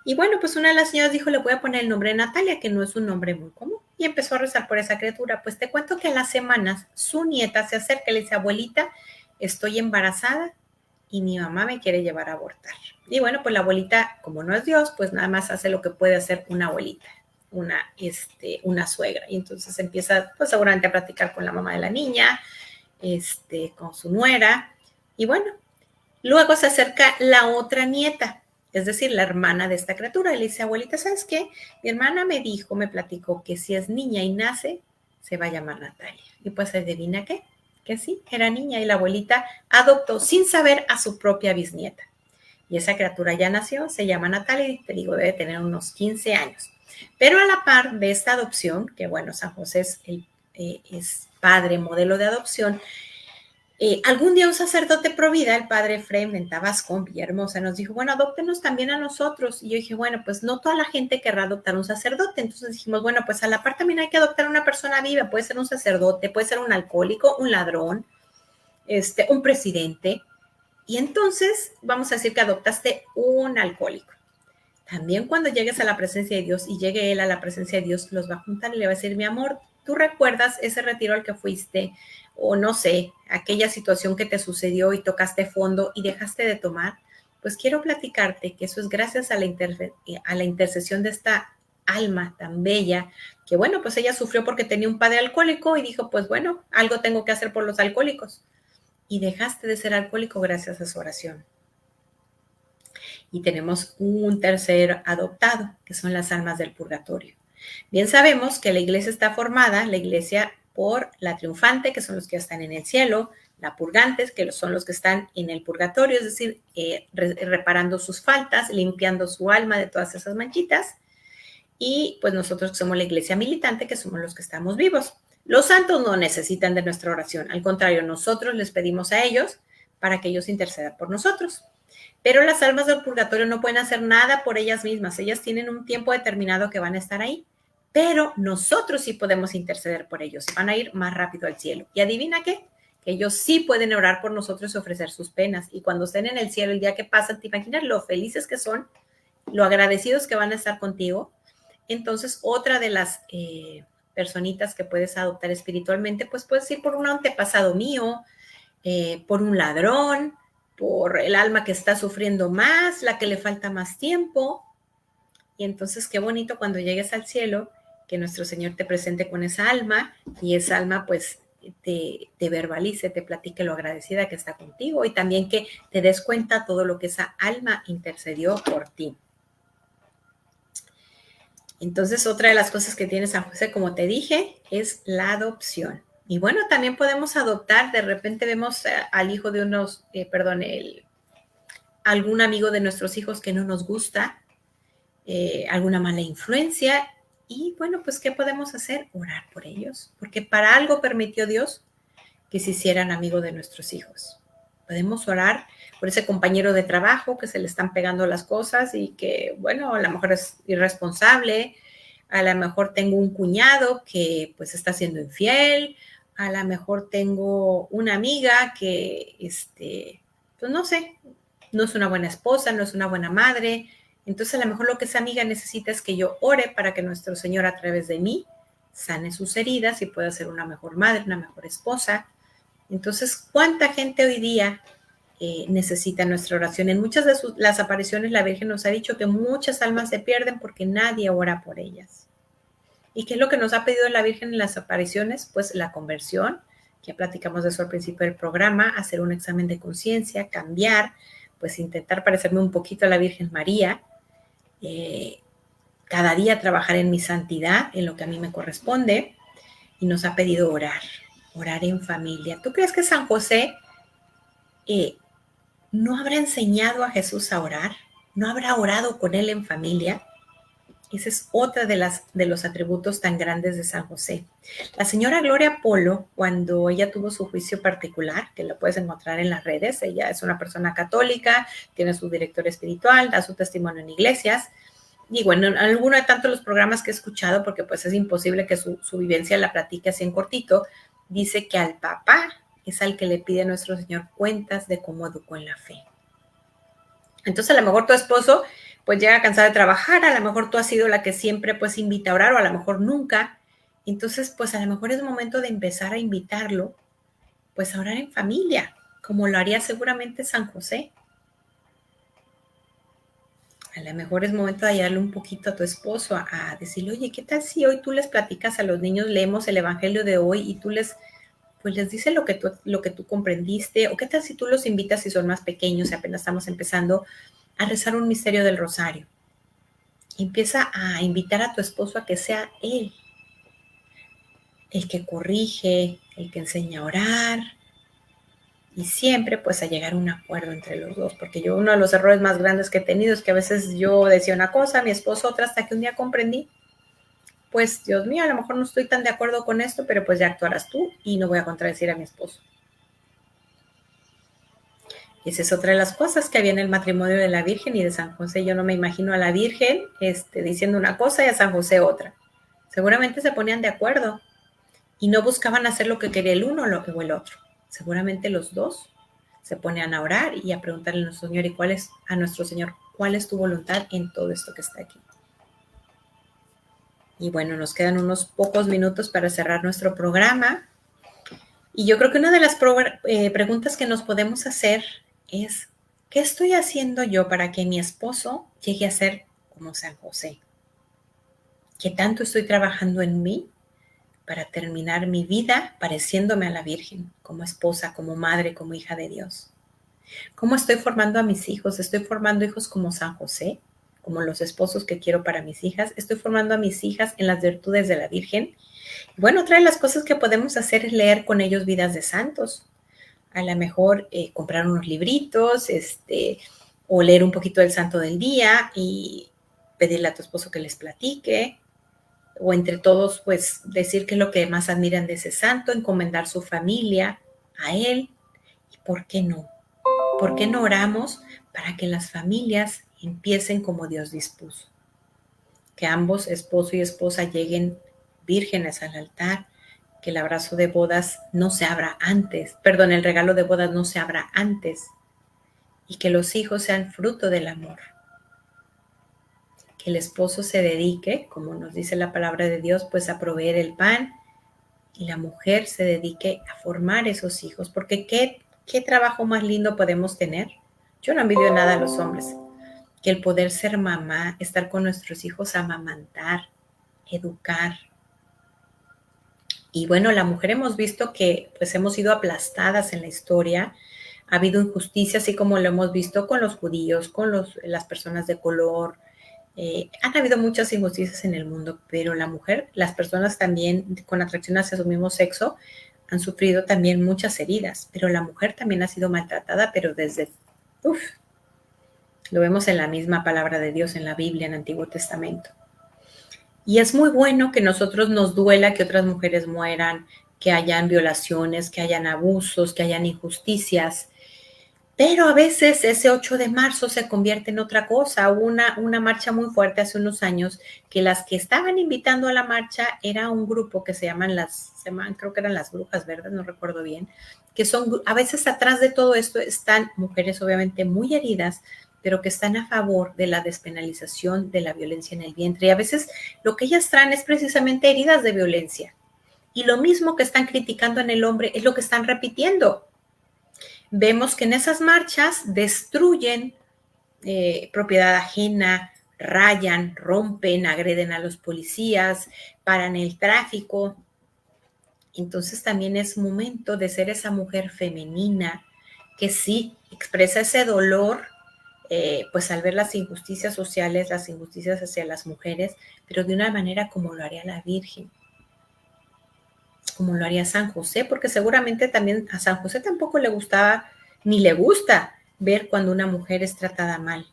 Y bueno, pues una de las señoras dijo, le voy a poner el nombre de Natalia, que no es un nombre muy común. Y empezó a rezar por esa criatura. Pues te cuento que a las semanas su nieta se acerca y le dice, abuelita, estoy embarazada y mi mamá me quiere llevar a abortar. Y bueno, pues la abuelita, como no es Dios, pues nada más hace lo que puede hacer una abuelita, una suegra. Y entonces empieza, pues seguramente a platicar con la mamá de la niña, con su nuera. Y bueno, luego se acerca la otra nieta, es decir, la hermana de esta criatura, y le dice, abuelita, ¿sabes qué? Mi hermana me platicó que si es niña y nace, se va a llamar Natalia. Y pues adivina qué, que sí, era niña, y la abuelita adoptó sin saber a su propia bisnieta. Y esa criatura ya nació, se llama Natalia, y te digo, debe tener unos 15 años. Pero a la par de esta adopción, que bueno, San José es padre, modelo de adopción, algún día un sacerdote provida, el padre Efraín en Tabasco, en Villahermosa, nos dijo, bueno, adóptenos también a nosotros. Y yo dije, bueno, pues no toda la gente querrá adoptar un sacerdote. Entonces dijimos, bueno, pues a la par también hay que adoptar a una persona viva. Puede ser un sacerdote, puede ser un alcohólico, un ladrón, un presidente. Y entonces vamos a decir que adoptaste un alcohólico. También cuando llegues a la presencia de Dios y llegue él a la presencia de Dios, los va a juntar y le va a decir, mi amor, ¿tú recuerdas ese retiro al que fuiste? O no sé, aquella situación que te sucedió y tocaste fondo y dejaste de tomar. Pues quiero platicarte que eso es gracias a la intercesión de esta alma tan bella, que bueno, pues ella sufrió porque tenía un padre alcohólico y dijo, pues bueno, algo tengo que hacer por los alcohólicos. Y dejaste de ser alcohólico gracias a su oración. Y tenemos un tercer adoptado, que son las almas del purgatorio. Bien sabemos que la iglesia está formada, la iglesia por la triunfante, que son los que están en el cielo, la purgantes, que son los que están en el purgatorio, es decir, reparando sus faltas, limpiando su alma de todas esas manchitas, y pues nosotros que somos la iglesia militante, que somos los que estamos vivos. Los santos no necesitan de nuestra oración, al contrario, nosotros les pedimos a ellos para que ellos intercedan por nosotros. Pero las almas del purgatorio no pueden hacer nada por ellas mismas. Ellas tienen un tiempo determinado que van a estar ahí. Pero nosotros sí podemos interceder por ellos. Van a ir más rápido al cielo. ¿Y adivina qué? Que ellos sí pueden orar por nosotros y ofrecer sus penas. Y cuando estén en el cielo, el día que pasan, ¿te imaginas lo felices que son? Lo agradecidos que van a estar contigo. Entonces, otra de las personitas que puedes adoptar espiritualmente, pues puedes ir por un antepasado mío, por un ladrón, por el alma que está sufriendo más, la que le falta más tiempo. Y entonces qué bonito cuando llegues al cielo, que nuestro Señor te presente con esa alma y esa alma pues te verbalice, te platique lo agradecida que está contigo y también que te des cuenta todo lo que esa alma intercedió por ti. Entonces, otra de las cosas que tiene San José, como te dije, es la adopción. Y bueno, también podemos adoptar, de repente vemos al hijo de algún amigo de nuestros hijos que no nos gusta, alguna mala influencia. Y bueno, pues, ¿qué podemos hacer? Orar por ellos, porque para algo permitió Dios que se hicieran amigos de nuestros hijos. Podemos orar por ese compañero de trabajo que se le están pegando las cosas y que, bueno, a lo mejor es irresponsable, a lo mejor tengo un cuñado que pues está siendo infiel, a lo mejor tengo una amiga que, pues no sé, no es una buena esposa, no es una buena madre. Entonces a lo mejor lo que esa amiga necesita es que yo ore para que nuestro Señor a través de mí sane sus heridas y pueda ser una mejor madre, una mejor esposa. Entonces, ¿cuánta gente hoy día necesita nuestra oración? En muchas de las apariciones la Virgen nos ha dicho que muchas almas se pierden porque nadie ora por ellas. ¿Y qué es lo que nos ha pedido la Virgen en las apariciones? Pues la conversión, que platicamos de eso al principio del programa, hacer un examen de conciencia, cambiar, pues intentar parecerme un poquito a la Virgen María, cada día trabajar en mi santidad, en lo que a mí me corresponde, y nos ha pedido orar en familia. ¿Tú crees que San José no habrá enseñado a Jesús a orar? ¿No habrá orado con él en familia? Esa es otra de los atributos tan grandes de San José. La señora Gloria Polo, cuando ella tuvo su juicio particular, que lo puedes encontrar en las redes, ella es una persona católica, tiene su director espiritual, da su testimonio en iglesias, y bueno, en alguno de tantos los programas que he escuchado, porque pues es imposible que su vivencia la platique así en cortito, dice que al papá es al que le pide a nuestro Señor cuentas de cómo educó en la fe. Entonces a lo mejor tu esposo pues llega cansado de trabajar, a lo mejor tú has sido la que siempre pues invita a orar o a lo mejor nunca. Entonces pues a lo mejor es momento de empezar a invitarlo pues a orar en familia, como lo haría seguramente San José. A lo mejor es momento de ayudarle un poquito a tu esposo a decirle, oye, ¿qué tal si hoy tú les platicas a los niños, leemos el evangelio de hoy y tú les dices lo que tú comprendiste? O qué tal si tú los invitas si son más pequeños y apenas estamos empezando a rezar un misterio del rosario. Empieza a invitar a tu esposo a que sea él el que corrige, el que enseña a orar y siempre pues a llegar a un acuerdo entre los dos, porque yo uno de los errores más grandes que he tenido es que a veces yo decía una cosa, mi esposo otra, hasta que un día comprendí, pues Dios mío, a lo mejor no estoy tan de acuerdo con esto, pero pues ya actuarás tú y no voy a contradecir a mi esposo. Esa es otra de las cosas que había en el matrimonio de la Virgen y de San José. Yo no me imagino a la Virgen diciendo una cosa y a San José otra. Seguramente se ponían de acuerdo y no buscaban hacer lo que quería el uno o el otro. Seguramente los dos se ponían a orar y a preguntarle a nuestro Señor a nuestro Señor, ¿cuál es tu voluntad en todo esto que está aquí? Y bueno, nos quedan unos pocos minutos para cerrar nuestro programa. Y yo creo que una de las preguntas que nos podemos hacer es, ¿qué estoy haciendo yo para que mi esposo llegue a ser como San José? ¿Qué tanto estoy trabajando en mí para terminar mi vida pareciéndome a la Virgen, como esposa, como madre, como hija de Dios? ¿Cómo estoy formando a mis hijos? ¿Estoy formando hijos como San José, como los esposos que quiero para mis hijas? ¿Estoy formando a mis hijas en las virtudes de la Virgen? Bueno, otra de las cosas que podemos hacer es leer con ellos vidas de santos. A lo mejor comprar unos libritos, o leer un poquito del santo del día y pedirle a tu esposo que les platique, o entre todos, pues, decir qué es lo que más admiran de ese santo, encomendar su familia a él. ¿Y por qué no? ¿Por qué no oramos para que las familias empiecen como Dios dispuso? Que ambos, esposo y esposa, lleguen vírgenes al altar, que el abrazo de bodas no se abra antes, perdón, el regalo de bodas no se abra antes, y que los hijos sean fruto del amor. Que el esposo se dedique, como nos dice la palabra de Dios, pues a proveer el pan, y la mujer se dedique a formar esos hijos, porque ¿qué trabajo más lindo podemos tener? Yo no envidio nada a los hombres, que el poder ser mamá, estar con nuestros hijos, amamantar, educar. Y bueno, la mujer hemos visto que pues hemos sido aplastadas en la historia, ha habido injusticia, así como lo hemos visto con los judíos, con las personas de color. Han habido muchas injusticias en el mundo, pero la mujer, las personas también con atracción hacia su mismo sexo, han sufrido también muchas heridas, pero la mujer también ha sido maltratada, pero lo vemos en la misma palabra de Dios en la Biblia, en el Antiguo Testamento. Y es muy bueno que nosotros nos duela que otras mujeres mueran, que hayan violaciones, que hayan abusos, que hayan injusticias. Pero a veces ese 8 de marzo se convierte en otra cosa. Hubo una marcha muy fuerte hace unos años que las que estaban invitando a la marcha era un grupo que se llaman creo que eran las brujas verdes, no recuerdo bien, que son, a veces atrás de todo esto están mujeres obviamente muy heridas, pero que están a favor de la despenalización de la violencia en el vientre. Y a veces lo que ellas traen es precisamente heridas de violencia. Y lo mismo que están criticando en el hombre es lo que están repitiendo. Vemos que en esas marchas destruyen propiedad ajena, rayan, rompen, agreden a los policías, paran el tráfico. Entonces también es momento de ser esa mujer femenina que sí expresa ese dolor, pues al ver las injusticias sociales, las injusticias hacia las mujeres, pero de una manera como lo haría la Virgen, como lo haría San José, porque seguramente también a San José tampoco le gustaba ni le gusta ver cuando una mujer es tratada mal.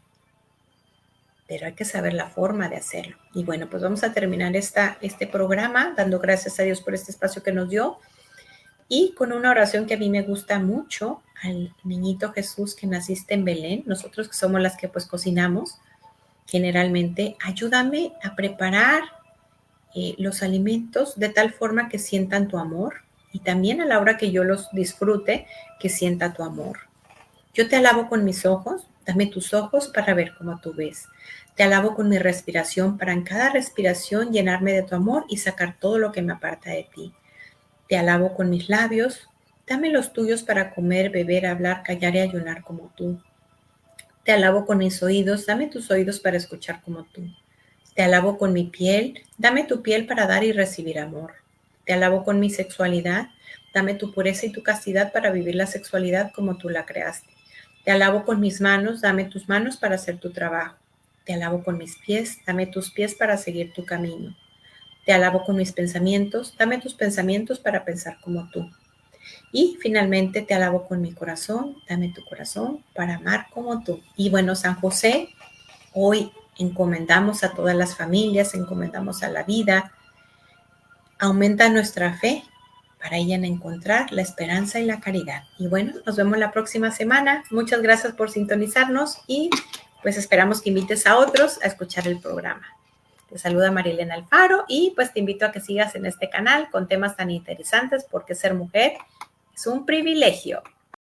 Pero hay que saber la forma de hacerlo. Y bueno, pues vamos a terminar este programa dando gracias a Dios por este espacio que nos dio y con una oración que a mí me gusta mucho al niñito Jesús que naciste en Belén. Nosotros que somos las que pues cocinamos, generalmente, ayúdame a preparar los alimentos de tal forma que sientan tu amor y también a la hora que yo los disfrute, que sienta tu amor. Yo te alabo con mis ojos, dame tus ojos para ver como tú ves. Te alabo con mi respiración para en cada respiración llenarme de tu amor y sacar todo lo que me aparta de ti. Te alabo con mis labios, dame los tuyos para comer, beber, hablar, callar y ayunar como tú. Te alabo con mis oídos, dame tus oídos para escuchar como tú. Te alabo con mi piel, dame tu piel para dar y recibir amor. Te alabo con mi sexualidad, dame tu pureza y tu castidad para vivir la sexualidad como tú la creaste. Te alabo con mis manos, dame tus manos para hacer tu trabajo. Te alabo con mis pies, dame tus pies para seguir tu camino. Te alabo con mis pensamientos, dame tus pensamientos para pensar como tú. Y finalmente te alabo con mi corazón, dame tu corazón para amar como tú. Y bueno, San José, hoy encomendamos a todas las familias, encomendamos a la vida, aumenta nuestra fe para ella en encontrar la esperanza y la caridad. Y bueno, nos vemos la próxima semana. Muchas gracias por sintonizarnos y pues esperamos que invites a otros a escuchar el programa. Te saluda Marilena Alfaro y pues te invito a que sigas en este canal con temas tan interesantes porque ser mujer es un privilegio.